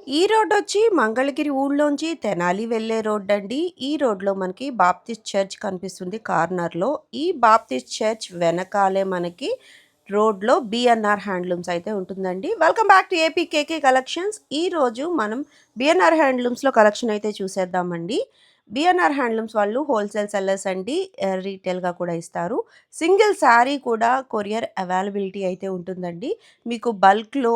ఈ రోడ్డొచ్చి మంగళగిరి ఊళ్ళోంచి తెనాలి వెళ్ళే రోడ్డండి. ఈ రోడ్‌లో మనకి బాప్టిస్ట్ చర్చ్ కనిపిస్తుంది కార్నర్‌లో. ఈ బాప్టిస్ట్ చర్చ్ వెనకాలే మనకి రోడ్‌లో బిఎన్ఆర్ హ్యాండ్లూమ్స్ అయితే ఉంటుందండి. Welcome back to AP KK collections. ఈరోజు మనం బిఎన్ఆర్ హ్యాండ్లూమ్స్‌లో కలెక్షన్ అయితే చూసేద్దామండి. బిఎన్ఆర్ హ్యాండ్లూమ్స్ వాళ్ళు హోల్‌సేల్ సెల్లర్స్ అండి. రీటైల్‌గా కూడా ఇస్తారు. సింగిల్ శారీ కూడా కొరియర్ అవైలబిలిటీ అయితే ఉంటుందండి. మీకు బల్క్‌లో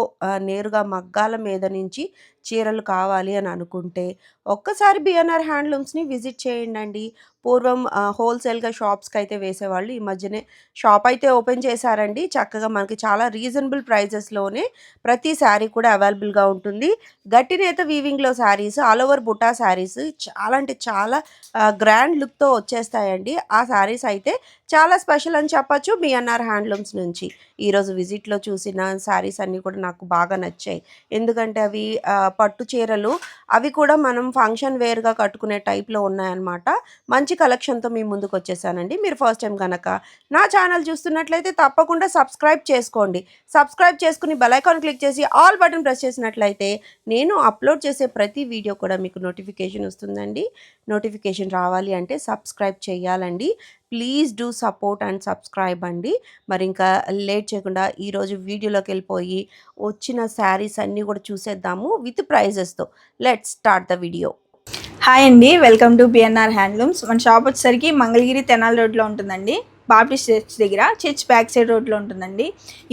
నేరుగా మగ్గాల మీద నుంచి చీరలు కావాలి అని అనుకుంటే ఒక్కసారి బిఎన్ఆర్ హ్యాండ్లూమ్స్‌ని విజిట్ చేయండండి. పూర్వం హోల్‌సేల్‌గా షాప్స్‌కైతే వేసేవాళ్ళు. ఈ మధ్యనే షాప్ అయితే ఓపెన్ చేశారండి. చక్కగా మనకి చాలా రీజనబుల్ ప్రైజెస్‌లోనే ప్రతి శారీ కూడా అవైలబుల్‌గా ఉంటుంది. గట్టినేత వీవింగ్‌లో శారీస్, ఆల్ ఓవర్ బుటా శారీస్ చాలా అంటే చాలా గ్రాండ్ లుక్‌తో వచ్చేస్తాయండి. ఆ శారీస్ అయితే చాలా స్పెషల్ అని చెప్పొచ్చు బిఎన్ఆర్ హ్యాండ్లూమ్స్ నుంచి. ఈరోజు విజిట్‌లో చూసిన శారీస్ అన్నీ కూడా నాకు బాగా నచ్చాయి. ఎందుకంటే అవి పట్టు చీరలు అవి కూడా మనం ఫంక్షన్ వేర్‌గా కట్టుకునే టైప్‌లో ఉన్నాయన్నమాట. మంచి కలెక్షన్‌తో మీ ముందుకొచ్చేసానండి. మీరు ఫస్ట్ టైం గనక నా ఛానల్ చూస్తున్నట్లయితే తప్పకుండా సబ్స్క్రైబ్ చేసుకోండి. సబ్స్క్రైబ్ చేసుకుని బెల్ ఐకాన్ క్లిక్ చేసి ఆల్ బటన్ ప్రెస్ చేసినట్లయితే నేను అప్లోడ్ చేసే ప్రతి వీడియో కూడా మీకు నోటిఫికేషన్ వస్తుందండి. నోటిఫికేషన్ రావాలి అంటే సబ్స్క్రైబ్ చేయాలండి. Please do support and subscribe అండి. మరి ఇంకా లేట్ చేయకుండా ఈరోజు వీడియోలోకి వెళ్ళిపోయి వచ్చిన శారీస్ అన్నీ కూడా చూసేద్దాము విత్ ప్రైజెస్తో. Let's start the video. Hi అండి, వెల్కమ్ టు బిఎన్ఆర్ హ్యాండ్లూమ్స్. మన షాప్ వచ్చేసరికి మంగళగిరి తెనాలి రోడ్లో ఉంటుందండి. బాప్టిస్ట్ చర్చ్ దగ్గర, చర్చ్ బ్యాక్ సైడ్ రోడ్లో ఉంటుందండి.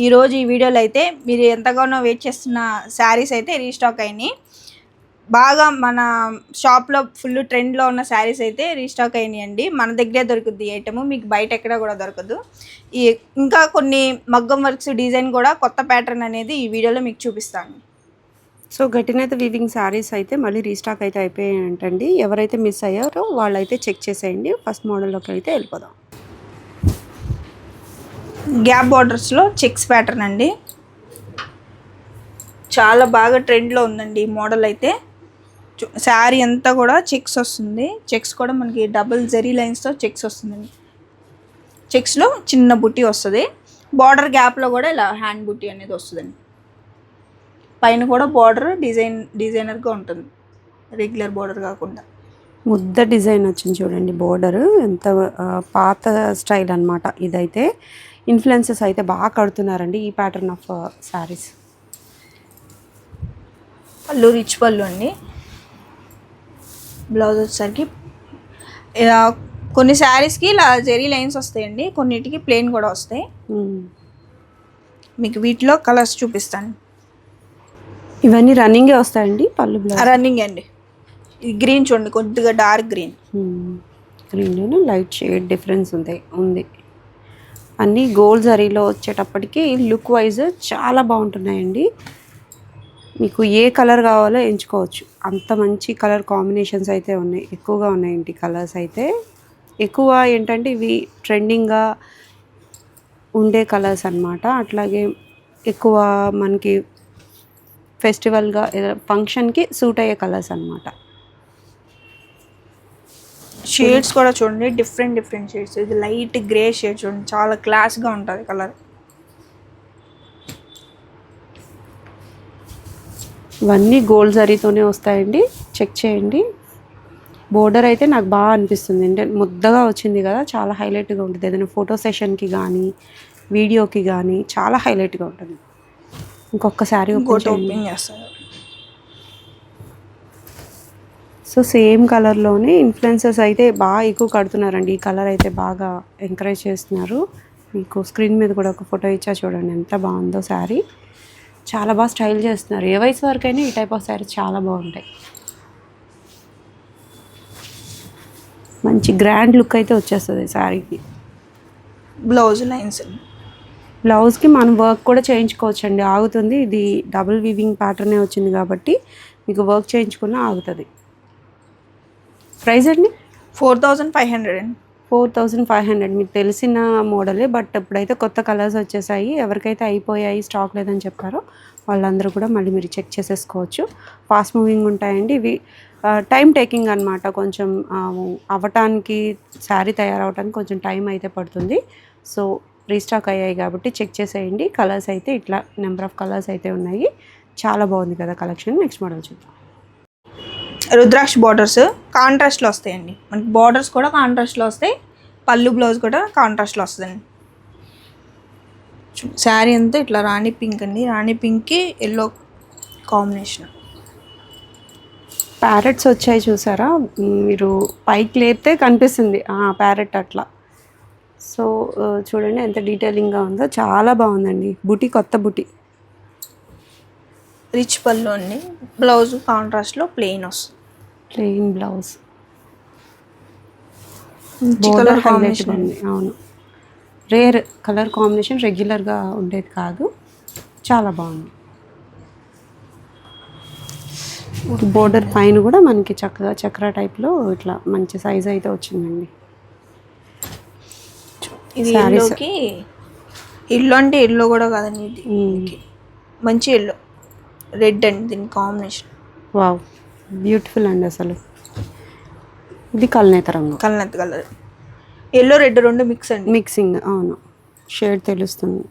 ఈరోజు ఈ వీడియోలో అయితే మీరు ఎంతగానో వెయిట్ చేస్తున్న శారీస్ అయితే రీస్టాక్ అయినాయి. బాగా మన షాప్లో ఫుల్ ట్రెండ్లో ఉన్న శారీస్ అయితే రీస్టాక్ అయినాయండి. మన దగ్గరే దొరుకుద్ది ఐటమ్, మీకు బయట ఎక్కడ కూడా దొరకదు. ఇంకా కొన్ని మగ్గం వర్క్స్ డిజైన్ కూడా కొత్త ప్యాటర్న్ అనేది ఈ వీడియోలో మీకు చూపిస్తాను. సో గట్టినైత వీవింగ్ శారీస్ అయితే మళ్ళీ రీస్టాక్ అయితే అయిపోయాయంటండి. ఎవరైతే మిస్ అయ్యారో వాళ్ళైతే చెక్ చేసేయండి. ఫస్ట్ మోడల్లోకి అయితే వెళ్ళిపోదాం. గ్యాప్ బార్డర్స్లో చెక్స్ ప్యాటర్న్ అండి, చాలా బాగా ట్రెండ్లో ఉందండి ఈ మోడల్ అయితే. శారీ అంతా కూడా చెక్స్ వస్తుంది. చెక్స్ కూడా మనకి డబుల్ జెరీ లైన్స్తో చెక్స్ వస్తుందండి. చెక్స్లో చిన్న బుట్టి వస్తుంది. బార్డర్ గ్యాప్లో కూడా ఇలా హ్యాండ్ బుట్టి అనేది వస్తుందండి. పైన కూడా బార్డర్ డిజైనర్గా ఉంటుంది, రెగ్యులర్ బార్డర్ కాకుండా. ముద్ద డిజైన్ వచ్చింది చూడండి. బోర్డర్ ఎంత పాత స్టైల్ అనమాట. ఇదైతే ఇన్ఫ్లుయెన్సెస్ అయితే బాగా కడుతున్నారండి ఈ ప్యాటర్న్ ఆఫ్ శారీస్. పళ్ళు రిచ్ పళ్ళు అండి. బ్లౌజ్ వచ్చేసరికి కొన్ని శారీస్కి ఇలా జెరీ లైన్స్ వస్తాయండి, కొన్నిటికి ప్లెయిన్ కూడా వస్తాయి. మీకు వీటిలో కలర్స్ చూపిస్తాను. ఇవన్నీ రన్నింగే వస్తాయండి. పళ్ళు బ్లౌజ్ రన్నింగ్ అండి. ఇది గ్రీన్ చూడండి, కొద్దిగా డార్క్ గ్రీన్. గ్రీన్లోనే లైట్ షేడ్ డిఫరెన్స్ ఉంది. అన్నీ గోల్డ్ జరీలో వచ్చేటప్పటికి లుక్ వైజ్ చాలా బాగుంటున్నాయండి. మీకు ఏ కలర్ కావాలో ఎంచుకోవచ్చు. అంత మంచి కలర్ కాంబినేషన్స్ అయితే ఉన్నాయి, ఎక్కువగా ఉన్నాయండి కలర్స్ అయితే. ఎక్కువ ఏంటంటే ఇవి ట్రెండింగ్గా ఉండే కలర్స్ అన్నమాట. అట్లాగే ఎక్కువ మనకి ఫెస్టివల్గా ఫంక్షన్కి సూట్ అయ్యే కలర్స్ అన్నమాట. షేడ్స్ కూడా చూడండి, డిఫరెంట్ షేడ్స్. ఇది లైట్ గ్రే షేడ్ చూడండి, చాలా క్లాస్గా ఉంటుంది కలర్. ఇవన్నీ గోల్డ్ జరీతోనే వస్తాయండి. చెక్ చేయండి. బోర్డర్ అయితే నాకు బాగా అనిపిస్తుంది. అంటే ముద్దగా వచ్చింది కదా, చాలా హైలైట్గా ఉంటుంది. ఏదైనా ఫోటో సెషన్కి కానీ వీడియోకి కానీ చాలా హైలైట్గా ఉంటుంది. ఇంకొక శారీ ఓపెన్ చేస్తారు. సో సేమ్ కలర్లోనే ఇన్ఫ్లుయెన్సర్స్ అయితే బాగా ఎక్కువ కడుతున్నారండి. ఈ కలర్ అయితే బాగా ఎంకరేజ్ చేస్తున్నారు. మీకు స్క్రీన్ మీద కూడా ఒక ఫోటో ఇచ్చా చూడండి, ఎంత బాగుందో శారీ. చాలా బాగా స్టైల్ చేస్తున్నారు. ఏ వయసు వరకైనా ఈ టైప్ ఆఫ్ శారీస్ చాలా బాగుంటాయి. మంచి గ్రాండ్ లుక్ అయితే వచ్చేస్తుంది శారీకి. బ్లౌజ్ లైన్స్, బ్లౌజ్కి మనం వర్క్ కూడా చేయించుకోవచ్చండి, ఆగుతుంది. ఇది డబుల్ వీవింగ్ ప్యాటర్నే వచ్చింది కాబట్టి మీకు వర్క్ చేయించుకున్నా ఆగుతుంది. ప్రైస్ అండి 4500 అండి. 4500 మీకు తెలిసిన మోడలే, బట్ ఇప్పుడైతే కొత్త కలర్స్ వచ్చేసాయి. ఎవరికైతే అయిపోయాయి, స్టాక్ లేదని చెప్పారో వాళ్ళందరూ కూడా మళ్ళీ మీరు చెక్ చేసేసుకోవచ్చు. ఫాస్ట్ మూవింగ్ ఉంటాయండి ఇవి. టైం టేకింగ్ అనమాట. కొంచెం అవ్వటానికి, శారీ తయారవడానికి కొంచెం టైం అయితే పడుతుంది. సో రీస్టాక్ అయ్యాయి కాబట్టి చెక్ చేసేయండి. కలర్స్ అయితే ఇట్లా నెంబర్ ఆఫ్ కలర్స్ అయితే ఉన్నాయి. చాలా బాగుంది కదా కలెక్షన్. నెక్స్ట్ మోడల్ చూద్దాం. రుద్రాక్ష బార్డర్స్ కాంట్రాస్ట్లో వస్తాయండి. మనకి బార్డర్స్ కూడా కాంట్రాస్ట్లో వస్తాయి, పళ్ళు బ్లౌజ్ కూడా కాంట్రాస్ట్లో వస్తుందండి. శారీ అంతా ఇట్లా రాణి పింక్ అండి, రాణి పింక్కి ఎల్లో కాంబినేషన్. ప్యారెట్స్ వచ్చాయి చూసారా, మీరు పైకి లేపితే కనిపిస్తుంది ప్యారెట్ అట్లా. సో చూడండి ఎంత డీటెయిలింగ్గా ఉందో, చాలా బాగుందండి. బుటీ కొత్త బుటీ. రిచ్ పళ్ళు అండి, బ్లౌజ్ కాంట్రాస్ట్లో ప్లెయిన్ వస్తుంది, ప్లెయిన్ బ్లౌజ్. కలర్ కాంబినేషన్ ఉంది. అవును, రేర్ కలర్ కాంబినేషన్, రెగ్యులర్గా ఉండేది కాదు, చాలా బాగుంది. బోర్డర్ పైన కూడా మనకి చక్కగా చక్ర టైప్లో ఇట్లా మంచి సైజ్ అయితే వచ్చిందండి. ఇది ఎల్లోకి, ఎల్లో అంటే ఎల్లో కూడా కాదండి, ఇది మంచి ఎల్లో, రెడ్ అండి దీని కాంబినేషన్. వావ్, బ్యూటిఫుల్ అండి అసలు. ఇది కల్నేత రంగు, కల్నేత కలర్, ఎల్లో రెడ్ రెండు మిక్స్ అండి, మిక్సింగ్. అవును, షేడ్ తెలుస్తుంది.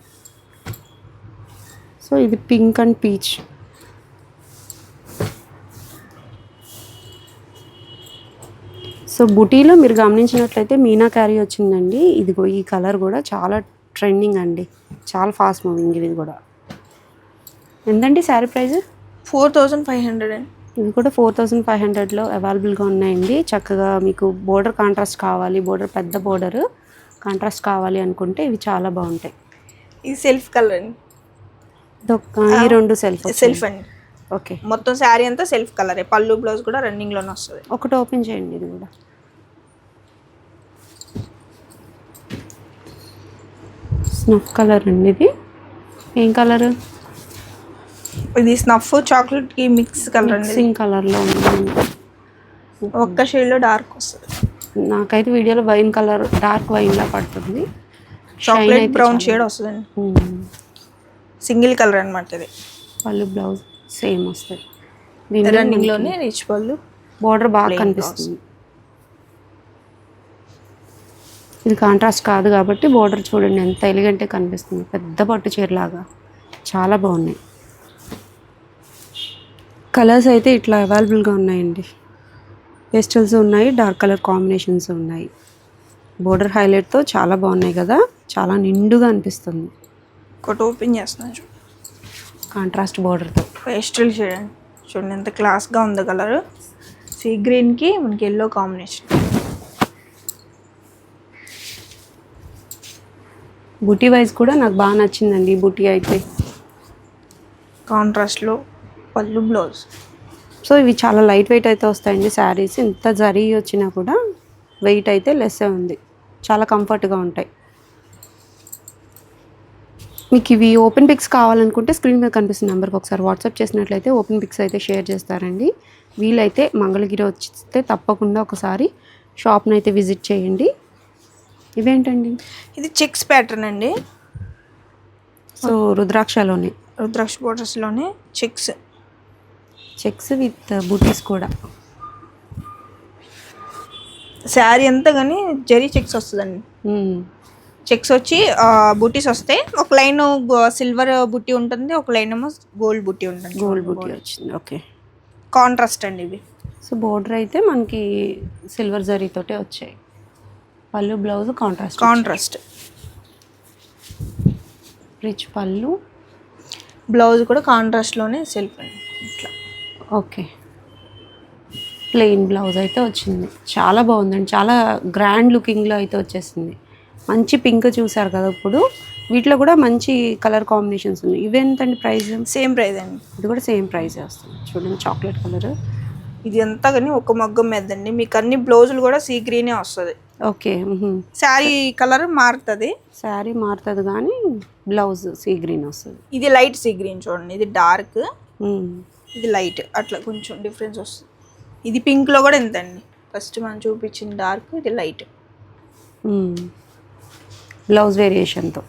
సో ఇది పింక్ అండ్ పీచ్. సో బుటీలో మీరు గమనించినట్లయితే మీనాకారీ వచ్చిందండి. ఇదిగో ఈ కలర్ కూడా చాలా ట్రెండింగ్ అండి, చాలా ఫాస్ట్ మూవింగ్. ఇది కూడా ఎంతండి శారీ ప్రైస్? 4500 అండి. ఇది కూడా 4500లో అవైలబుల్గా ఉన్నాయండి. చక్కగా మీకు బోర్డర్ కాంట్రాస్ట్ కావాలి, బోర్డర్ పెద్ద బోర్డర్ కాంట్రాస్ట్ కావాలి అనుకుంటే ఇవి చాలా బాగుంటాయి. ఇది సెల్ఫ్ కలర్ అండి, ఈ రెండు సెల్ఫ్ అండి. ఓకే, మొత్తం శారీ అంతా సెల్ఫ్ కలరే, పళ్ళు బ్లౌజ్ కూడా రన్నింగ్లోనే వస్తుంది. ఒకటి ఓపెన్ చేయండి. ఇది కూడా స్నఫ్ కలర్ అండి. ఇది ఏం కలర్? ఇది స్నఫ్ చాక్లెట్కి మిక్స్ కలర్ అండి, మిక్సింగ్ కలర్లో ఉంది. ఒక్క షేడ్లో డార్క్ వస్తుంది. నాకైతే వీడియోలో వైన్ కలర్, డార్క్ వైన్లా పడుతుంది. చాక్లెట్ బ్రౌన్ షేడ్ వస్తుందండి, సింగిల్ కలర్ అనమాట. ఇది పళ్ళు బ్లౌజ్ సేమ్ వస్తుంది, రన్నింగ్లోనే రిచ్ పళ్ళు, బోర్డర్ బాగా కనిపిస్తుంది. ఇది కాంట్రాస్ట్ కాదు కాబట్టి బోర్డర్ చూడండి ఎంత ఎలిగెంట్గా కనిపిస్తుంది, పెద్ద పట్టు చీరలాగా. చాలా బాగున్నాయి. కలర్స్ అయితే ఇట్లా అవైలబుల్గా ఉన్నాయండి. పేస్టల్స్ ఉన్నాయి, డార్క్ కలర్ కాంబినేషన్స్ ఉన్నాయి. బోర్డర్ హైలైట్తో చాలా బాగున్నాయి కదా, చాలా నిండుగా అనిపిస్తుంది. ఒకటి ఓపెన్ చేస్తున్నాను చూడండి, కాంట్రాస్ట్ బోర్డర్తో పేస్టల్ షేడ్ అండి. చూడండి ఎంత క్లాస్గా ఉంది కలర్. సీ గ్రీన్కి మనకి ఎల్లో కాంబినేషన్. బుటీ వైజ్ కూడా నాకు బాగా నచ్చిందండి. బుటీ అయితే కాంట్రాస్ట్లో పళ్ళు బ్లౌజ్. సో ఇవి చాలా లైట్ వెయిట్ అయితే వస్తాయండి శారీస్. ఇంత జరీ వచ్చినా కూడా వెయిట్ అయితే లెస్సే ఉంది, చాలా కంఫర్ట్గా ఉంటాయి. మీకు ఇవి ఓపెన్ పిక్స్ కావాలనుకుంటే స్క్రీన్ మీద కనిపిస్తున్న నెంబర్కి ఒకసారి వాట్సాప్ చేసినట్లయితే ఓపెన్ పిక్స్ అయితే షేర్ చేస్తారండి. వీలైతే మంగళగిరి వచ్చితే తప్పకుండా ఒకసారి షాప్ని అయితే విజిట్ చేయండి. ఇవేంటండి? ఇది చెక్స్ ప్యాటర్న్ అండి. సో రుద్రాక్షలోనే, రుద్రాక్ష బోర్డర్స్లోనే చెక్స్ విత్ బూటీస్ కూడా. శారీ అంతా కానీ జరీ చెక్స్ వస్తుందండి. చెక్స్ వచ్చి బుటీస్ వస్తాయి. ఒక లైన్ సిల్వర్ బుట్టి ఉంటుంది, ఒక లైన్ ఏమో గోల్డ్ బుట్టి ఉంటుంది. గోల్డ్ బుట్టి వచ్చింది. ఓకే, కాంట్రాస్ట్ అండి ఇవి. సో బోర్డర్ అయితే మనకి సిల్వర్ జరీతోటే వచ్చాయి. పళ్ళు బ్లౌజ్ కాంట్రాస్ట్. రిచ్ పళ్ళు, బ్లౌజ్ కూడా కాంట్రాస్ట్లోనే సెల్ఫ్ అండి ఇట్లా. ఓకే, ప్లెయిన్ బ్లౌజ్ అయితే వచ్చింది. చాలా బాగుందండి, చాలా గ్రాండ్ లుకింగ్లో అయితే వచ్చేసింది. మంచి పింక్ చూసారు కదా, ఇప్పుడు వీటిలో కూడా మంచి కలర్ కాంబినేషన్స్ ఉన్నాయి. ఇవెంతండి ప్రైస్? సేమ్ ప్రైస్ అండి, ఇది కూడా సేమ్ ప్రైస్ వస్తుంది. చూడండి చాక్లెట్ కలర్. ఇది అంతా కానీ ఒక మగ్గం మీదండి. మీకు అన్ని బ్లౌజులు కూడా సీ గ్రీనే వస్తుంది. ఓకే, శారీ కలర్ మారుతుంది, శారీ మారుతుంది కానీ బ్లౌజ్ సీ గ్రీన్ వస్తుంది. ఇది లైట్ సీ గ్రీన్ చూడండి, ఇది డార్క్, ఇది లైట్, అట్లా కొంచెం డిఫరెన్స్ వస్తుంది. ఇది పింక్లో కూడా ఎంత అండి, ఫస్ట్ మనం చూపించిన డార్క్, ఇది లైట్. బ్లౌజ్ వేరియేషన్తో.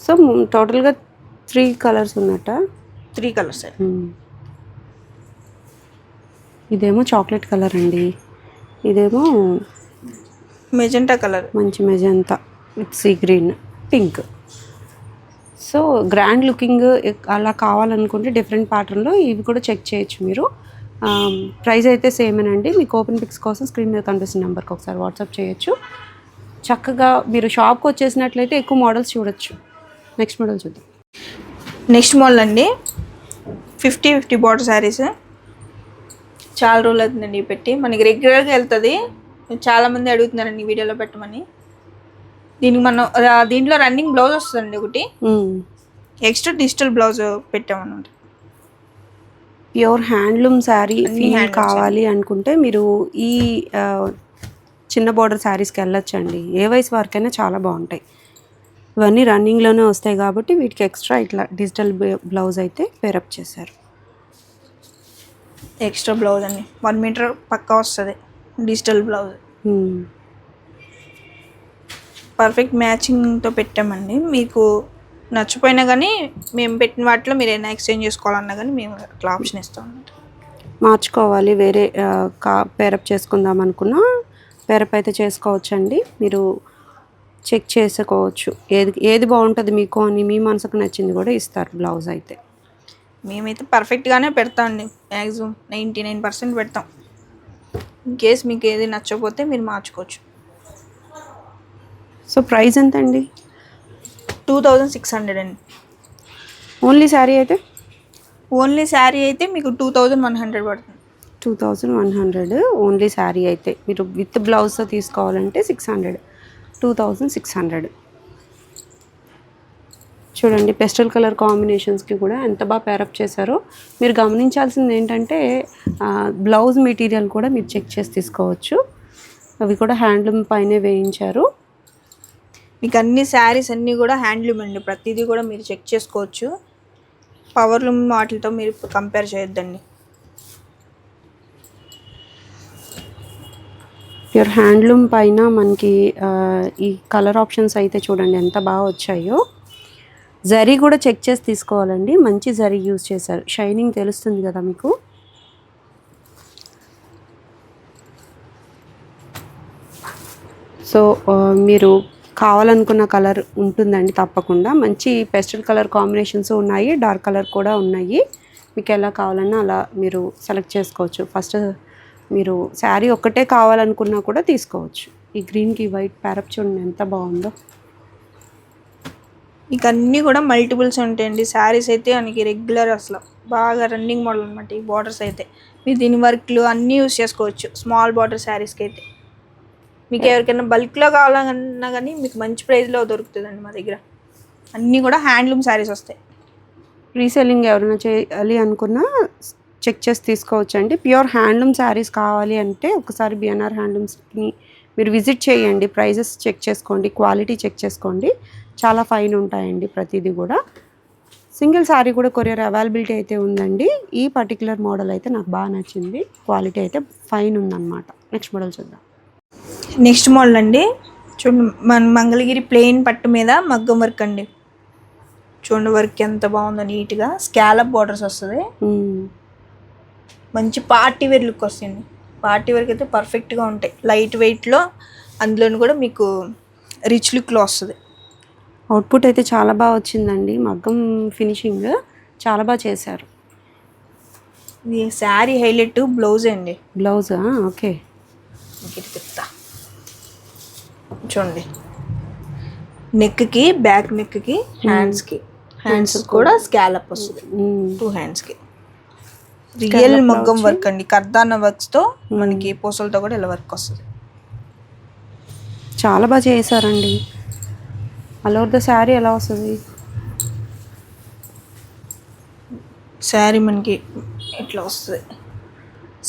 సో టోటల్గా 3 కలర్స్ ఉన్నట్ట? 3 కలర్స్ అండి. ఇదేమో చాక్లెట్ కలర్ అండి, ఇదేమో మెజెంటా కలర్, మంచి magenta with sea green, pink. So grand looking అలా కావాలనుకుంటే డిఫరెంట్ ప్యాటర్న్లో ఇవి కూడా చెక్ చేయొచ్చు మీరు. ప్రైస్ అయితే సేమేనండి. మీకు ఓపెన్ పిక్స్ కోసం స్క్రీన్ మీద కనిపిస్తున్న నెంబర్కి ఒకసారి వాట్సాప్ చేయొచ్చు. చక్కగా మీరు షాప్కి వచ్చేసినట్లయితే ఎక్కువ మోడల్స్ చూడొచ్చు. నెక్స్ట్ మోడల్ చూద్దాం. నెక్స్ట్ మోడల్ అండి 50 బార్డర్ శారీస్. చాలా రోజులు అవుతుందండి పెట్టి, మనకి రెగ్యులర్గా వెళ్తుంది. చాలామంది అడుగుతున్నారండి వీడియోలో పెట్టమని. దీంట్లో రన్నింగ్ బ్లౌజ్ వస్తుందండి ఒకటి, ఎక్స్ట్రా డిజిటల్ బ్లౌజ్ పెట్టామన్నమాట. ప్యూర్ హ్యాండ్లూమ్ శారీ ఫీల్ కావాలి అనుకుంటే మీరు ఈ చిన్న బార్డర్ శారీస్కి వెళ్ళొచ్చండి. ఏ వయసు వారికైనా చాలా బాగుంటాయి. ఇవన్నీ రన్నింగ్లోనే వస్తాయి కాబట్టి వీటికి ఎక్స్ట్రా ఇట్లా డిజిటల్ బ్లౌజ్ అయితే పేరప్ చేశారు. ఎక్స్ట్రా బ్లౌజ్ అండి 1 మీటర్ పక్కా వస్తుంది డిజిటల్ బ్లౌజ్. పర్ఫెక్ట్ మ్యాచింగ్తో పెట్టామండి. మీకు నచ్చిపోయినా కానీ మేము పెట్టిన వాటిలో మీరు ఏమైనా ఎక్స్చేంజ్ చేసుకోవాలన్నా కానీ మేము అట్లా ఆప్షన్ ఇస్తాం అన్నమాట. మార్చుకోవాలి, వేరే పేరప్ చేసుకుందాం అనుకున్నా పేరప్ అయితే చేసుకోవచ్చండి. మీరు చెక్ చేసుకోవచ్చు ఏది బాగుంటుంది మీకు అని. మీ మనసుకు నచ్చింది కూడా ఇస్తారు బ్లౌజ్ అయితే. మేమైతే పర్ఫెక్ట్గానే పెడతామండి, మ్యాక్సిమం 99% పెడతాం. ఇన్ కేస్ మీకు ఏది నచ్చకపోతే మీరు మార్చుకోవచ్చు. సో ప్రైస్ ఎంత అండి? 2600 అండి. ఓన్లీ శారీ అయితే మీకు 2100 పడుతుంది. 2100 ఓన్లీ శారీ అయితే. మీరు విత్ బ్లౌజ్తో తీసుకోవాలంటే 600, 2600. చూడండి పెస్టల్ కలర్ కాంబినేషన్స్కి కూడా ఎంత బాగా పేరప్ చేశారో. మీరు గమనించాల్సింది ఏంటంటే బ్లౌజ్ మెటీరియల్ కూడా మీరు చెక్ చేసి తీసుకోవచ్చు. అవి కూడా హ్యాండ్లూమ్ పైనే వేయించారు. మీకు అన్ని శారీస్ అన్నీ కూడా హ్యాండ్లూమ్ అండి. ప్రతిదీ కూడా మీరు చెక్ చేసుకోవచ్చు. పవర్లూమ్ వాటితో మీరు కంపేర్ చేయొద్దండి. ప్యూర్ హ్యాండ్లూమ్ పైన మనకి ఈ కలర్ ఆప్షన్స్ అయితే చూడండి ఎంత బాగా వచ్చాయో. జరీ కూడా చెక్ చేసి తీసుకోవాలండి. మంచి జరీ యూజ్ చేశారు, షైనింగ్ తెలుస్తుంది కదా మీకు. సో మీరు కావాలనుకున్న కలర్ ఉంటుందండి తప్పకుండా. మంచి పెస్టల్ కలర్ కాంబినేషన్స్ ఉన్నాయి, డార్క్ కలర్ కూడా ఉన్నాయి. మీకు ఎలా కావాలన్నా అలా మీరు సెలెక్ట్ చేసుకోవచ్చు. ఫస్ట్ మీరు శారీ ఒక్కటే కావాలనుకున్నా కూడా తీసుకోవచ్చు. ఈ గ్రీన్కి వైట్ ప్యారప్ చూడండి ఎంత బాగుందో. మీకు అన్నీ కూడా మల్టిపుల్స్ ఉంటాయండి. శారీస్ అయితే మనకి రెగ్యులర్ అసలు బాగా రన్నింగ్ మోడల్ అనమాట. ఈ బార్డర్స్ అయితే మీరు దీని వర్క్లు అన్నీ యూస్ చేసుకోవచ్చు. స్మాల్ బార్డర్ శారీస్కి అయితే మీకు ఎవరికైనా బల్క్లో కావాలన్నా కానీ మీకు మంచి ప్రైస్లో దొరుకుతుందండి మా దగ్గర. అన్నీ కూడా హ్యాండ్లూమ్ శారీస్ వస్తాయి. రీసెల్లింగ్ ఎవరైనా చేయాలి అనుకున్నా చెక్ చేసి తీసుకోవచ్చు అండి. ప్యూర్ హ్యాండ్లూమ్ శారీస్ కావాలి అంటే ఒకసారి బిఎన్ఆర్ హ్యాండ్లూమ్స్ని మీరు విజిట్ చేయండి. ప్రైజెస్ చెక్ చేసుకోండి, క్వాలిటీ చెక్ చేసుకోండి. చాలా ఫైన్ ఉంటాయండి ప్రతిదీ కూడా. సింగిల్ శారీ కూడా కొరియర్ అవైలబిలిటీ అయితే ఉందండి. ఈ పర్టికులర్ మోడల్ అయితే నాకు బాగా నచ్చింది, క్వాలిటీ అయితే ఫైన్ ఉందన్నమాట. నెక్స్ట్ మోడల్ చూద్దాం. నెక్స్ట్ మోడల్ అండి చూడండి, మన మంగళగిరి ప్లెయిన్ పట్టు మీద మగ్గం వర్క్ అండి. చూడండి వర్క్ ఎంత బాగుందో, నీట్గా స్కాలప్ బార్డర్స్ వస్తుంది. మంచి పార్టీ వేర్ లుక్ వస్తుంది. పార్టీ వేర్కి అయితే పర్ఫెక్ట్గా ఉంటాయి. లైట్ వెయిట్లో, అందులోని కూడా మీకు రిచ్ లుక్లో వస్తుంది. అవుట్పుట్ అయితే చాలా బాగా వచ్చిందండి. మగ్గం ఫినిషింగ్ చాలా బాగా చేశారు. ఇది శారీ హైలైట్ బ్లౌజ్ అండి. బ్లౌజా? ఓకే. చెప్తా చూడండి, నెక్కి, బ్యాక్ నెక్కి, హ్యాండ్స్ కూడా స్కాలప్ వస్తుంది. 2 హ్యాండ్స్కి రియల్ మగ్గం వర్క్ అండి. కర్దాన వర్క్స్తో మనకి పూసలతో కూడా ఇలా వర్క్ వస్తుంది. చాలా బాగా చేశారండి. ఆల్ ఓవర్ ద శారీ ఎలా వస్తుంది? శారీ మనకి ఇట్లా వస్తుంది.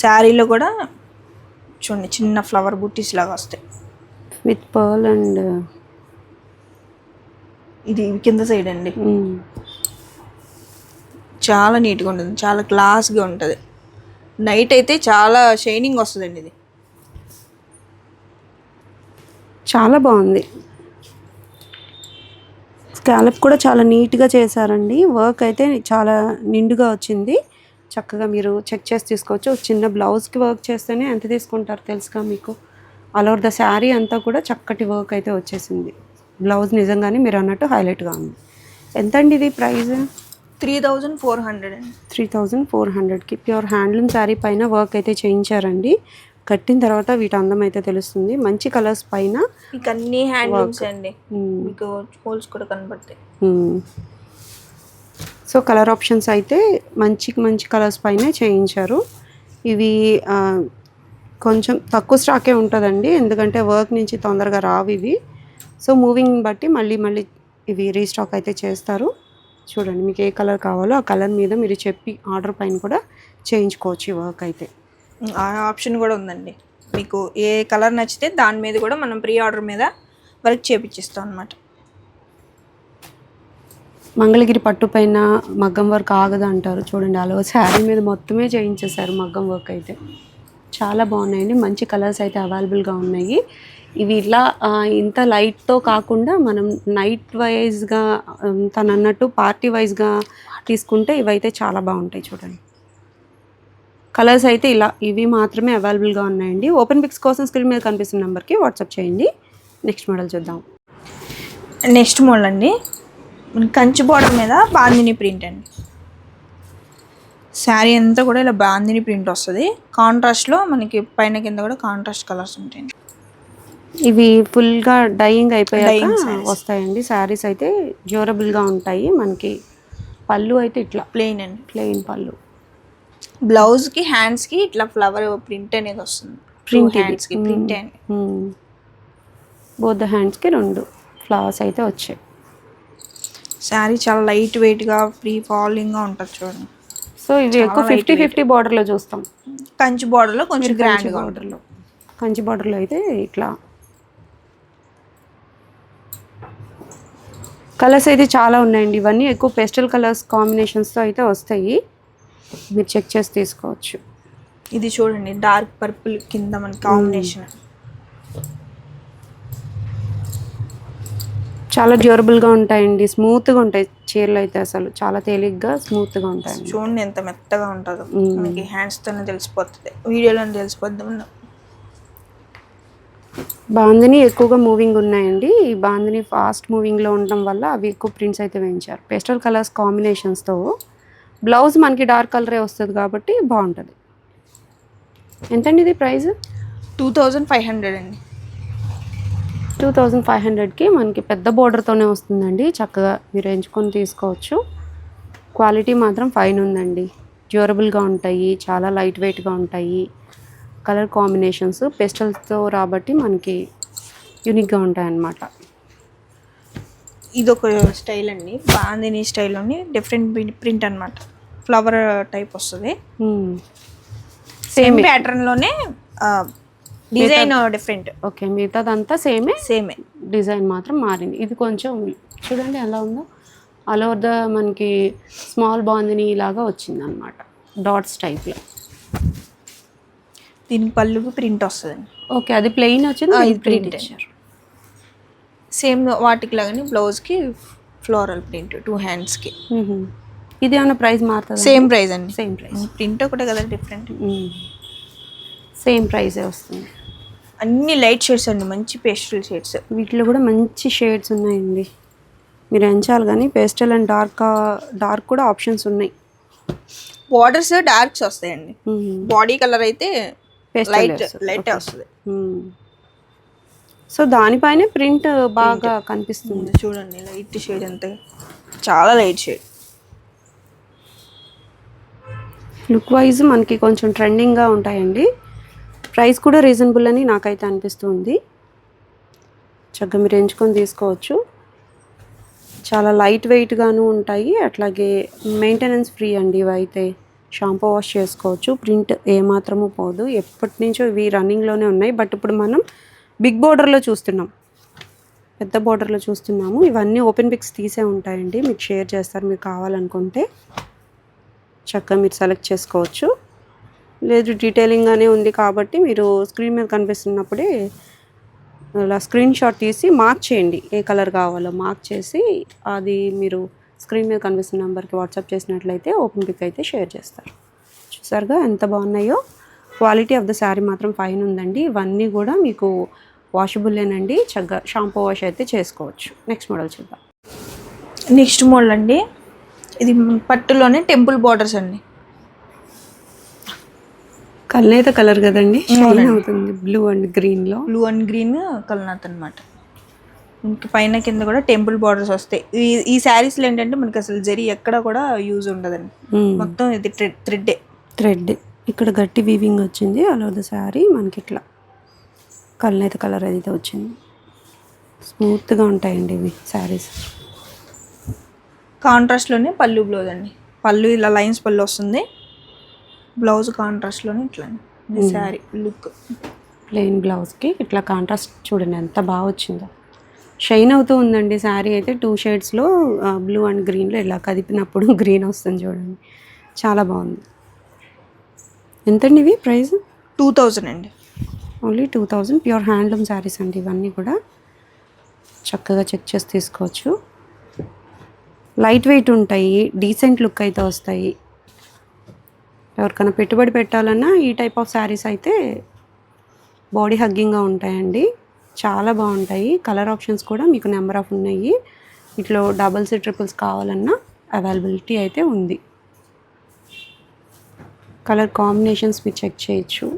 శారీలో కూడా చూడండి చిన్న ఫ్లవర్ బుట్టీస్ లాగా వస్తాయి విత్ పర్ల్ అండ్ ఇది కింద సైడ్ అండి. చాలా నీట్గా ఉంటుంది, చాలా క్లాస్గా ఉంటుంది. నైట్ అయితే చాలా షైనింగ్ వస్తుందండి. ఇది చాలా బాగుంది. స్కాలప్ కూడా చాలా నీట్గా చేశారండి. వర్క్ అయితే చాలా నిండుగా వచ్చింది. చక్కగా మీరు చెక్ చేసి తీసుకోవచ్చు. చిన్న బ్లౌజ్కి వర్క్ చేస్తేనే ఎంత తీసుకుంటారు తెలుసుగా మీకు. ఆల్ ఓవర్ ద శారీ అంతా కూడా చక్కటి వర్క్ అయితే వచ్చేసింది. బ్లౌజ్ నిజంగానే మీరు అన్నట్టు హైలైట్గా ఉంది. ఎంత అండి ఇది ప్రైస్? 3400 అండి. 3400కి ప్యూర్ హ్యాండ్లూమ్ శారీ పైన వర్క్ అయితే చేయించారండి. కట్టిన తర్వాత వీటి అందం అయితే తెలుస్తుంది. మంచి కలర్స్ పైన మీకు అన్ని హ్యాండ్లూమ్స్ అండి, మీకు హోల్స్ కూడా కనబడతాయి. సో కలర్ ఆప్షన్స్ అయితే మంచి కలర్స్ పైనే చేయించారు. ఇవి కొంచెం తక్కువ స్టాకే ఉంటుందండి, ఎందుకంటే వర్క్ నుంచి తొందరగా రావు ఇవి. సో మూవింగ్ బట్టి మళ్ళీ ఇవి రీస్టాక్ అయితే చేస్తారు. చూడండి మీకు ఏ కలర్ కావాలో ఆ కలర్ మీద మీరు చెప్పి ఆర్డర్ పైన కూడా చేయించుకోవచ్చు ఈ వర్క్ అయితే. ఆ ఆప్షన్ కూడా ఉందండి, మీకు ఏ కలర్ నచ్చితే దాని మీద కూడా మనం ప్రీ ఆర్డర్ మీద వర్క్ చేపించిస్తాం అనమాట. మంగళగిరి పట్టు పైన మగ్గం వర్క్ ఆగదు అంటారు చూడండి, అలా శారీ మీద మొత్తమే చేయించేశారు మగ్గం వర్క్ అయితే. చాలా బాగున్నాయండి, మంచి కలర్స్ అయితే అవైలబుల్గా ఉన్నాయి. ఇవి ఇట్లా ఇంత లైట్తో కాకుండా మనం నైట్ వైజ్గా తను అన్నట్టు పార్టీ వైజ్గా తీసుకుంటే ఇవైతే చాలా బాగుంటాయి. చూడండి కలర్స్ అయితే ఇలా ఇవి మాత్రమే అవైలబుల్గా ఉన్నాయండి. ఓపెన్ పిక్స్ కోసం స్క్రీన్ మీద కనిపిస్తున్న నెంబర్కి వాట్సాప్ చేయండి. నెక్స్ట్ మోడల్ చూద్దాం. నెక్స్ట్ మోడల్ అండి, కంచి బోర్డర్ మీద బాందిని ప్రింట్ అండి. శారీ అంతా కూడా ఇలా బాందిని ప్రింట్ వస్తుంది. కాంట్రాస్ట్లో మనకి పైన కింద కూడా కాంట్రాస్ట్ కలర్స్ ఉంటాయండి. ఇవి ఫుల్గా డైయింగ్ అయిపోయాక వస్తాయండి. శారీస్ అయితే డ్యూరబుల్గా ఉంటాయి. మనకి పళ్ళు అయితే ఇట్లా ప్లెయిన్ అండి, ప్లెయిన్ పళ్ళు. బ్లౌజ్కి హ్యాండ్స్కి ఇట్లా ఫ్లవర్ ప్రింట్ అనేది వస్తుంది. ప్రింట్ హ్యాండ్స్కి ప్రింట్ అండి, బోత్ హ్యాండ్స్కి 2 ఫ్లవర్స్ అయితే వచ్చాయి. శారీ చాలా లైట్ వెయిట్గా ఫ్రీ ఫాలింగ్గా ఉంటుంది చూడండి. సో ఇవి ఎక్కువ 50-50 బార్డర్లో చూస్తాం. కంచి బార్డర్లో కొంచెం గ్రాండ్ బార్డర్లో, కంచి బార్డర్లో అయితే ఇట్లా కలర్స్ అయితే చాలా ఉన్నాయండి. ఇవన్నీ ఎక్కువ పేస్టల్ కలర్స్ కాంబినేషన్స్తో అయితే వస్తాయి, మీరు చెక్ చేసి తీసుకోవచ్చు. ఇది చూడండి డార్క్ పర్పుల్ కింద మన కాంబినేషన్. చాలా డ్యూరబుల్గా ఉంటాయండి, స్మూత్గా ఉంటాయి చీరలు అయితే, అసలు చాలా తేలిగ్గా స్మూత్గా ఉంటాయి. చూడండి ఎంత మెత్తగా ఉంటుందో, మనకి హ్యాండ్స్తోనే తెలిసిపోతుంది, వీడియోలోనే తెలిసిపోద్ది. బాందిని ఎక్కువగా మూవింగ్ ఉన్నాయండి. ఈ బాందిని ఫాస్ట్ మూవింగ్లో ఉండడం వల్ల అవి ఎక్కువ ప్రింట్స్ అయితే వేయించారు. పేస్టల్ కలర్స్ కాంబినేషన్స్తో. బ్లౌజ్ మనకి డార్క్ కలరే వస్తుంది కాబట్టి బాగుంటుంది. ఎంతండి ఇది ప్రైస్? 2500 అండి. 2500కి మనకి పెద్ద బోర్డర్తోనే వస్తుందండి. చక్కగా మీరు ఎంచుకొని తీసుకోవచ్చు. క్వాలిటీ మాత్రం ఫైన్ ఉందండి, డ్యూరబుల్గా ఉంటాయి, చాలా లైట్ వెయిట్గా ఉంటాయి. కలర్ కాంబినేషన్స్ పెస్టల్స్తో రాబట్టి మనకి యూనిక్గా ఉంటాయన్నమాట. ఇది ఒక స్టైల్ అండి, బాందిని స్టైల్లోని డిఫరెంట్ ప్రింట్ అనమాట, ఫ్లవర్ టైప్ వస్తుంది. సేమ్ ప్యాటర్న్లోనే డిజైన్ డిఫరెంట్. ఓకే, మిగతాదంతా సేమే, డిజైన్ మాత్రం మారింది. ఇది కొంచెం చూడండి ఎలా ఉందో, ఆల్ ఓవర్ ద మనకి స్మాల్ బాందిని లాగా వచ్చింది అనమాట, డాట్స్ టైప్లో. దీనికి పళ్ళుకి ప్రింట్ వస్తుంది. ఓకే, అది ప్లెయిన్ వచ్చింది, ప్రింట్ ఇచ్చారు. సేమ్ వాటికి లాగానే బ్లౌజ్కి ఫ్లోరల్ ప్రింట్ 2 హ్యాండ్స్కి. ఇది ఏమైనా ప్రైస్ మారుతుంది? సేమ్ ప్రైస్ అండి, సేమ్ ప్రైస్. ప్రింట్ ఒకటే కదా డిఫరెంట్, సేమ్ ప్రైజే వస్తుంది. అన్ని లైట్ షేడ్స్ అండి, మంచి పేస్టల్ షేడ్స్. వీటిలో కూడా మంచి షేడ్స్ ఉన్నాయండి, మీరు ఎంచాలి. కానీ పేస్టల్ అండ్ డార్క్ కూడా ఆప్షన్స్ ఉన్నాయి. బార్డర్స్ డార్క్స్ వస్తాయండి, బాడీ కలర్ అయితే లైట్ వస్తుంది. సో దానిపైనే ప్రింట్ బాగా కనిపిస్తుంది. చూడండి లైట్ షేడ్ ఎంత, చాలా లైట్ షేడ్. లుక్ వైజ్ మనకి కొంచెం ట్రెండింగ్గా ఉంటాయండి. ప్రైస్ కూడా రీజనబుల్ అని నాకైతే అనిపిస్తుంది. చక్కగా మీరు ఎంచుకొని తీసుకోవచ్చు. చాలా లైట్ వెయిట్గాను ఉంటాయి, అట్లాగే మెయింటెనెన్స్ ఫ్రీ అండి. ఇవైతే షాంపూ వాష్ చేసుకోవచ్చు, ప్రింట్ ఏమాత్రము పోదు. ఎప్పటి నుంచో ఇవి రన్నింగ్లోనే ఉన్నాయి, బట్ ఇప్పుడు మనం బిగ్ బోర్డర్లో చూస్తున్నాం, పెద్ద బోర్డర్లో చూస్తున్నాము. ఇవన్నీ ఓపెన్ పిక్స్ తీసే ఉంటాయండి, మీకు షేర్ చేస్తారు మీరు కావాలనుకుంటే. చక్కగా మీరు సెలెక్ట్ చేసుకోవచ్చు. లేదు డీటెయిలింగ్గానే ఉంది కాబట్టి మీరు స్క్రీన్ మీద కనిపిస్తున్నప్పుడే అలా స్క్రీన్ షాట్ తీసి మార్క్ చేయండి, ఏ కలర్ కావాలో మార్క్ చేసి అది మీరు స్క్రీన్ మీద కనిపిస్తున్న నెంబర్కి వాట్సాప్ చేసినట్లయితే ఓపెన్ పిక్ అయితే షేర్ చేస్తారు. చూసారుగా ఎంత బాగున్నాయో. క్వాలిటీ ఆఫ్ ద శారీ మాత్రం ఫైన్ ఉందండి. ఇవన్నీ కూడా మీకు వాషబుల్లేనండి, చక్కగా షాంపూ వాష్ అయితే చేసుకోవచ్చు. నెక్స్ట్ మోడల్ చూద్దాం. నెక్స్ట్ మోడల్ అండి, ఇది పట్టులోనే టెంపుల్ బార్డర్స్ అండి. కల్నేత కలర్ కదండి, షైన్ అవుతుంది బ్లూ అండ్ గ్రీన్లో. బ్లూ అండ్ గ్రీన్ కల్నాథ్ అనమాట. ఇంక పైన కింద కూడా టెంపుల్ బార్డర్స్ వస్తాయి. ఈ శారీస్లో ఏంటంటే మనకి అసలు జరీ ఎక్కడ కూడా యూజ్ ఉండదండి, మొత్తం ఇది థ్రెడ్. ఇక్కడ గట్టి వీవింగ్ వచ్చింది. ఆల్ ఓవర్ ద శారీ మనకి ఇట్లా కల్నేత కలర్ అయితే వచ్చింది. స్మూత్గా ఉంటాయండి ఇవి శారీస్. కాంట్రాస్ట్లోనే పళ్ళు బ్లౌజ్ అండి. పళ్ళు ఇలా లైన్స్ పళ్ళు వస్తుంది, బ్లౌజ్ కాంట్రాస్ట్లోనే ఇట్లా శారీ లుక్. ప్లెయిన్ బ్లౌజ్కి ఇట్లా కాంట్రాస్ట్ చూడండి ఎంత బాగా వచ్చిందో. షైన్ అవుతూ ఉందండి శారీ అయితే. 2 షేడ్స్లో బ్లూ అండ్ గ్రీన్లో ఇలా కదిపినప్పుడు గ్రీన్ వస్తుంది చూడండి, చాలా బాగుంది. ఎంతండి ఇవి ప్రైస్? 2000 అండి. ఓన్లీ 2000. ప్యూర్ హ్యాండ్లూమ్ శారీస్ అండి ఇవన్నీ కూడా. చక్కగా చెక్ చేసి తీసుకోవచ్చు. లైట్ వెయిట్ ఉంటాయి, డీసెంట్ లుక్ అయితే వస్తాయి. ఎవరికైనా పెట్టుబడి పెట్టాలన్నా ఈ టైప్ ఆఫ్ శారీస్ అయితే బాడీ హగ్గింగ్గా ఉంటాయండి, చాలా బాగుంటాయి. కలర్ ఆప్షన్స్ కూడా మీకు నెంబర్ ఆఫ్ ఉన్నాయి. ఇట్లో డబుల్స్ ట్రిపుల్స్ కావాలన్నా అవైలబిలిటీ అయితే ఉంది. కలర్ కాంబినేషన్స్ మీరు చెక్ చేయొచ్చు.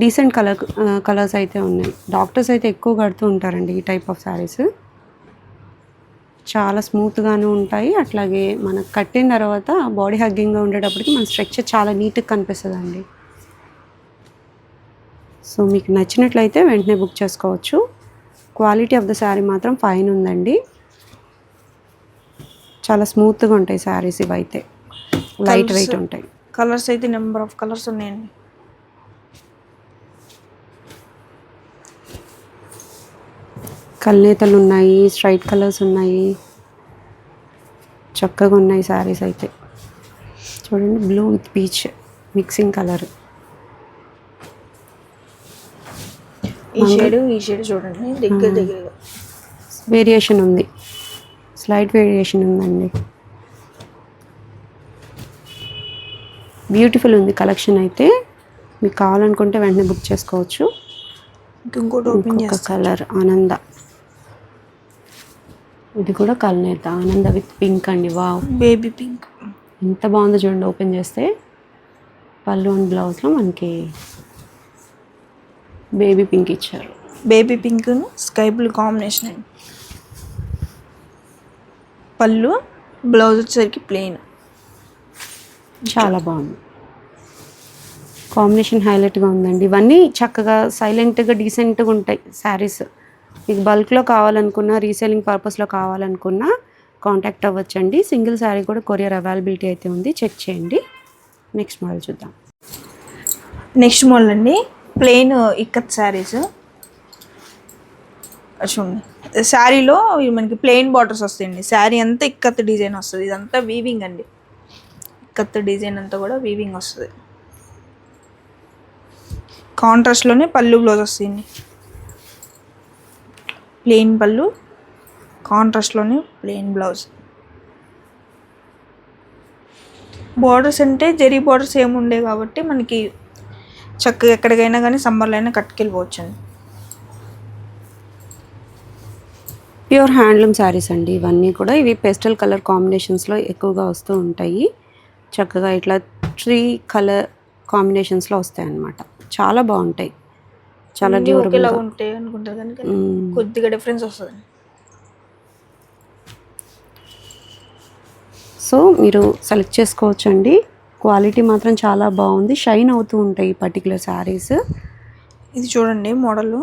డీసెంట్ కలర్స్ అయితే ఉన్నాయి. డాక్టర్స్ అయితే ఎక్కువ కడుతూ ఉంటారండి ఈ టైప్ ఆఫ్ శారీస్. చాలా స్మూత్గానే ఉంటాయి, అట్లాగే మనకు కట్టిన తర్వాత బాడీ హగ్గింగ్గా ఉండేటప్పటికి మన స్ట్రక్చర్ చాలా నీట్గా కనిపిస్తుంది అండి. సో మీకు నచ్చినట్లయితే వెంటనే బుక్ చేసుకోవచ్చు. క్వాలిటీ ఆఫ్ ద శారీ మాత్రం ఫైన్ ఉందండి, చాలా స్మూత్గా ఉంటాయి శారీస్ ఇవైతే. లైట్ వెయిట్ ఉంటాయి. కలర్స్ అయితే నెంబర్ ఆఫ్ కలర్స్ ఉన్నాయండి. కల్నేతలు ఉన్నాయి, స్ట్రైట్ కలర్స్ ఉన్నాయి, చక్కగా ఉన్నాయి శారీస్ అయితే. చూడండి blue with peach mixing colour. ఈ షేడ్ చూడండి, దగ్గరగా వేరియేషన్ ఉంది, స్లైట్ వేరియేషన్ ఉందండి. బ్యూటిఫుల్ ఉంది కలెక్షన్ అయితే. మీకు కావాలనుకుంటే వెంటనే బుక్ చేసుకోవచ్చు. ఇంకొక కలర్ ఆనంద, ఇది కూడా కల్నేత ఆనంద విత్ పింక్ అండి. వావ్, బేబీ పింక్ ఎంత బాగుందో చూడండి. ఓపెన్ చేస్తే పళ్ళు అండ్ బ్లౌజ్లో మనకి బేబీ పింక్ ఇచ్చారు. Baby pink sky blue combination అండి. పళ్ళు బ్లౌజ్ వచ్చేసరికి ప్లెయిన్, చాలా బాగుంది. కాంబినేషన్ హైలైట్గా ఉందండి. ఇవన్నీ చక్కగా సైలెంట్గా డీసెంట్గా ఉంటాయి శారీస్. మీకు బల్క్లో కావాలనుకున్నా, రీసేలింగ్ పర్పస్లో కావాలనుకున్నా కాంటాక్ట్ అవ్వచ్చండి. సింగిల్ శారీ కూడా కొరియర్ అవైలబిలిటీ అయితే ఉంది, చెక్ చేయండి. నెక్స్ట్ మోడల్ చూద్దాం. నెక్స్ట్ మోడల్ అండి, ప్లెయిన్ ఇక్కత్ శారీస్. చూడండి, శారీలో మనకి ప్లెయిన్ బార్డర్స్ వస్తాయండి. శారీ అంతా ఇక్కత్ డిజైన్ వస్తుంది. ఇదంతా వీవింగ్ అండి, ఇక్కత్ డిజైన్ అంతా కూడా వీవింగ్ వస్తుంది. కాంట్రాస్ట్లోనే పళ్ళు బ్లౌజ్ వస్తుంది. ప్లెయిన్ పళ్ళు, కాంట్రాస్ట్లోనే ప్లెయిన్ బ్లౌజ్. బార్డర్స్ అంటే జరీ బార్డర్స్ ఏముండే కాబట్టి మనకి చక్కగా ఎక్కడికైనా కానీ సమ్మర్లో అయినా కట్టుకెళ్ళిపోవచ్చు అండి. ప్యూర్ హ్యాండ్లూమ్ శారీస్ అండి ఇవన్నీ కూడా. ఇవి పేస్టల్ కలర్ కాంబినేషన్స్లో ఎక్కువగా వస్తూ ఉంటాయి. చక్కగా ఇట్లా 3 కలర్ కాంబినేషన్స్లో వస్తాయి అన్నమాట. చాలా బాగుంటాయి, చాలా డ్యూరబుల్గా ఉంటాయి అనుకుంటారు కానీ కొద్దిగా డిఫరెన్స్ వస్తుంది. సో మీరు సెలెక్ట్ చేసుకోవచ్చు అండి. క్వాలిటీ మాత్రం చాలా బాగుంది, షైన్ అవుతూ ఉంటాయి ఈ పర్టికులర్ శారీస్. ఇది చూడండి మోడల్,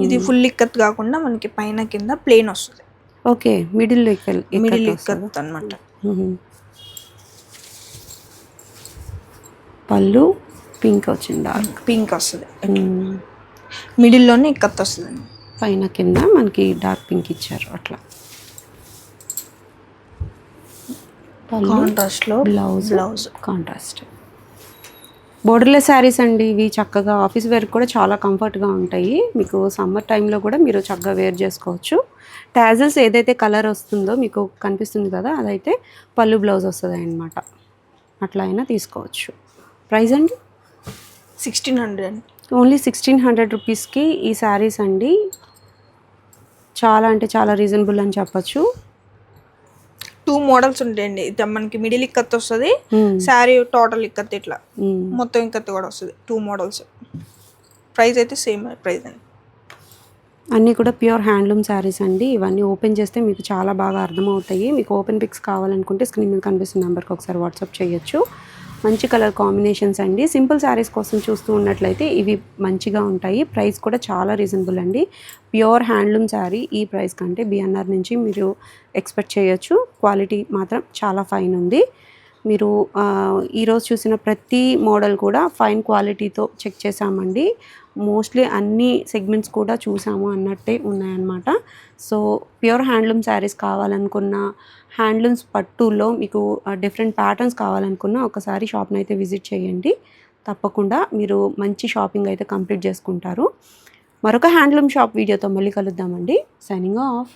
ఇది ఫుల్ ఇక్కత్ కాకుండా మనకి పైన కింద ప్లెయిన్ వస్తుంది. ఓకే, మిడిల్ ఇక్కత్ అనమాట. పళ్ళు పింక్ వచ్చింది, డార్క్ పింక్ వస్తుంది. మిడిల్లోనే ఇక్కత్ వస్తుంది, పైన కింద మనకి డార్క్ పింక్ ఇచ్చారు. అట్లా కాంట్రాస్ట్లో బ్లౌజ్ కాంట్రాస్ట్. బోర్డర్లెస్ శారీస్ అండి ఇవి. చక్కగా ఆఫీస్ వేర్ కూడా చాలా కంఫర్ట్గా ఉంటాయి. మీకు సమ్మర్ టైంలో కూడా మీరు చక్కగా వేర్ చేసుకోవచ్చు. టాజల్స్ ఏదైతే కలర్ వస్తుందో మీకు కనిపిస్తుంది కదా, అదైతే పళ్ళు బ్లౌజ్ వస్తుంది అన్నమాట. అట్లా అయినా తీసుకోవచ్చు. ప్రైస్ అండి 1600 అండి. ఓన్లీ 1600 రూపీస్కి ఈ శారీస్ అండి. చాలా అంటే చాలా రీజనబుల్ అని చెప్పచ్చు. 2 మోడల్స్ ఉంటాయండి. ఇది మనకి మిడిల్ ఇక్కత్ వస్తుంది, మ్మ్. శారీ టోటల్ ఇక్కత్ ఇట్లా మ్మ్. మొత్తం ఇక్కత్ కూడా వస్తుంది. 2 మోడల్స్. ప్రైస్ అయితే సేమ్ ప్రైస్ అండి. అన్నీ కూడా ప్యూర్ హ్యాండ్లూమ్ శారీస్ అండి. ఇవన్నీ ఓపెన్ చేస్తే మీకు చాలా బాగా అర్థమవుతాయి. మీకు ఓపెన్ పిక్స్ కావాలనుకుంటే స్క్రీన్ మీద కనిపిస్తున్న నెంబర్కి ఒకసారి వాట్సాప్ చేయొచ్చు. మంచి కలర్ కాంబినేషన్స్ అండి. సింపుల్ శారీస్ కోసం చూస్తూ ఉన్నట్లయితే ఇవి మంచిగా ఉంటాయి. ప్రైస్ కూడా చాలా రీజనబుల్ అండి. ప్యూర్ హ్యాండ్లూమ్ శారీ ఈ ప్రైస్ కంటే బిఎన్ఆర్ నుంచి మీరు ఎక్స్పెక్ట్ చేయొచ్చు. క్వాలిటీ మాత్రం చాలా ఫైన్ ఉంది. మీరు ఈరోజు చూసిన ప్రతి మోడల్ కూడా ఫైన్ క్వాలిటీతో చెక్ చేసామండి. మోస్ట్లీ అన్ని సెగ్మెంట్స్ కూడా చూసాము అన్నట్టే ఉన్నాయన్నమాట. సో ప్యూర్ హ్యాండ్లూమ్ శారీస్ కావాలనుకున్న, హ్యాండ్లూమ్స్ పట్టులో మీకు డిఫరెంట్ ప్యాటర్న్స్ కావాలనుకున్న ఒకసారి షాప్ని అయితే విజిట్ చేయండి. తప్పకుండా మీరు మంచి షాపింగ్ అయితే కంప్లీట్ చేసుకుంటారు. మరొక హ్యాండ్లూమ్ షాప్ వీడియోతో మళ్ళీ కలుద్దామండి. Signing off.